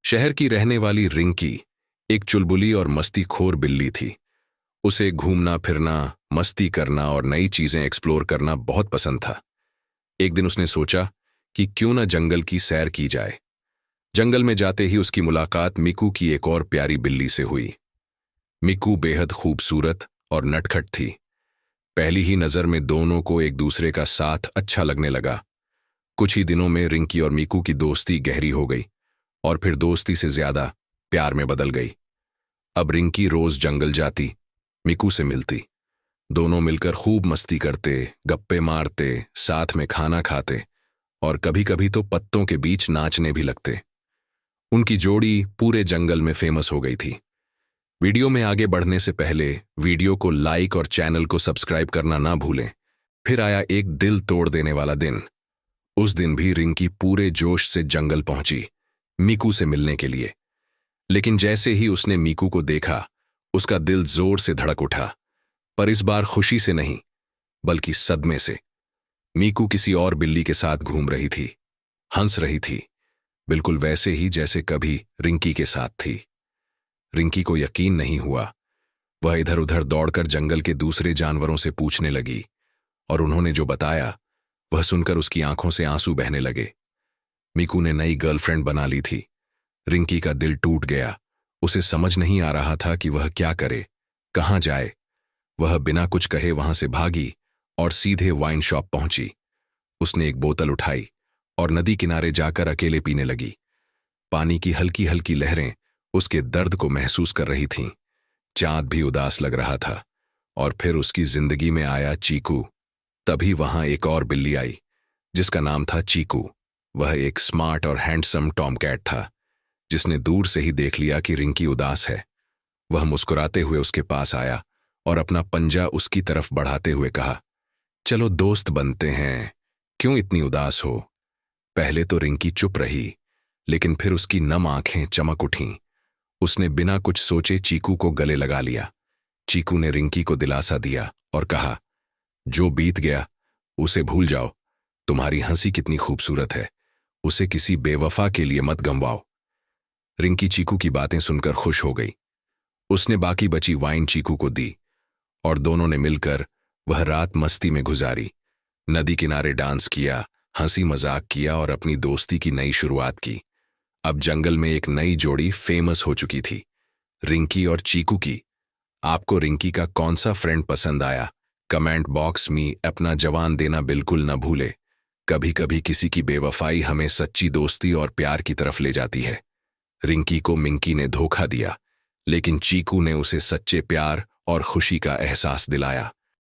शहर की रहने वाली रिंकी एक चुलबुली और मस्तीखोर बिल्ली थी। उसे घूमना फिरना, मस्ती करना और नई चीजें एक्सप्लोर करना बहुत पसंद था। एक दिन उसने सोचा कि क्यों न जंगल की सैर की जाए। जंगल में जाते ही उसकी मुलाकात मिकू की एक और प्यारी बिल्ली से हुई। मिकू बेहद खूबसूरत और नटखट थी। पहली ही नजर में दोनों को एक दूसरे का साथ अच्छा लगने लगा। कुछ ही दिनों में रिंकी और मिकू की दोस्ती गहरी हो गई और फिर दोस्ती से ज्यादा प्यार में बदल गई। अब रिंकी रोज जंगल जाती, मिकू से मिलती। दोनों मिलकर खूब मस्ती करते, गप्पे मारते, साथ में खाना खाते और कभी कभी तो पत्तों के बीच नाचने भी लगते। उनकी जोड़ी पूरे जंगल में फेमस हो गई थी। वीडियो में आगे बढ़ने से पहले वीडियो को लाइक और चैनल को सब्सक्राइब करना ना भूलें। फिर आया एक दिल तोड़ देने वाला दिन। उस दिन भी रिंकी पूरे जोश से जंगल पहुंची मिकू से मिलने के लिए। लेकिन जैसे ही उसने मिकू को देखा, उसका दिल जोर से धड़क उठा। पर इस बार खुशी से नहीं, बल्कि सदमे से। मिकू किसी और बिल्ली के साथ घूम रही थी, हंस रही थी, बिल्कुल वैसे ही जैसे कभी रिंकी के साथ थी। रिंकी को यकीन नहीं हुआ। वह इधर उधर दौड़कर जंगल के दूसरे जानवरों से पूछने लगी और उन्होंने जो बताया वह सुनकर उसकी आंखों से आंसू बहने लगे। मिकू ने नई गर्लफ्रेंड बना ली थी। रिंकी का दिल टूट गया। उसे समझ नहीं आ रहा था कि वह क्या करे, कहां जाए। वह बिना कुछ कहे वहां से भागी और सीधे वाइन शॉप पहुंची। उसने एक बोतल उठाई और नदी किनारे जाकर अकेले पीने लगी। पानी की हल्की हल्की लहरें उसके दर्द को महसूस कर रही थीं। चांद भी उदास लग रहा था। और फिर उसकी जिंदगी में आया चीकू। तभी वहां एक और बिल्ली आई, जिसका नाम था चीकू। वह एक स्मार्ट और हैंडसम टॉमकैट था, जिसने दूर से ही देख लिया कि रिंकी उदास है। वह मुस्कुराते हुए उसके पास आया और अपना पंजा उसकी तरफ बढ़ाते हुए कहा, चलो दोस्त बनते हैं, क्यों इतनी उदास हो। पहले तो रिंकी चुप रही, लेकिन फिर उसकी नम आंखें चमक उठीं। उसने बिना कुछ सोचे चीकू को गले लगा लिया। चीकू ने रिंकी को दिलासा दिया और कहा, जो बीत गया उसे भूल जाओ। तुम्हारी हंसी कितनी खूबसूरत है, उसे किसी बेवफा के लिए मत गंवाओ। रिंकी चीकू की बातें सुनकर खुश हो गई। उसने बाकी बची वाइन चीकू को दी और दोनों ने मिलकर वह रात मस्ती में गुजारी। नदी किनारे डांस किया, हंसी मजाक किया और अपनी दोस्ती की नई शुरुआत की। अब जंगल में एक नई जोड़ी फेमस हो चुकी थी, रिंकी और चीकू की। आपको रिंकी का कौन सा फ्रेंड पसंद आया? कमेंट बॉक्स में अपना जवाब देना बिल्कुल न भूले। कभी कभी किसी की बेवफाई हमें सच्ची दोस्ती और प्यार की तरफ ले जाती है। रिंकी को मिंकी ने धोखा दिया, लेकिन चीकू ने उसे सच्चे प्यार और खुशी का एहसास दिलाया।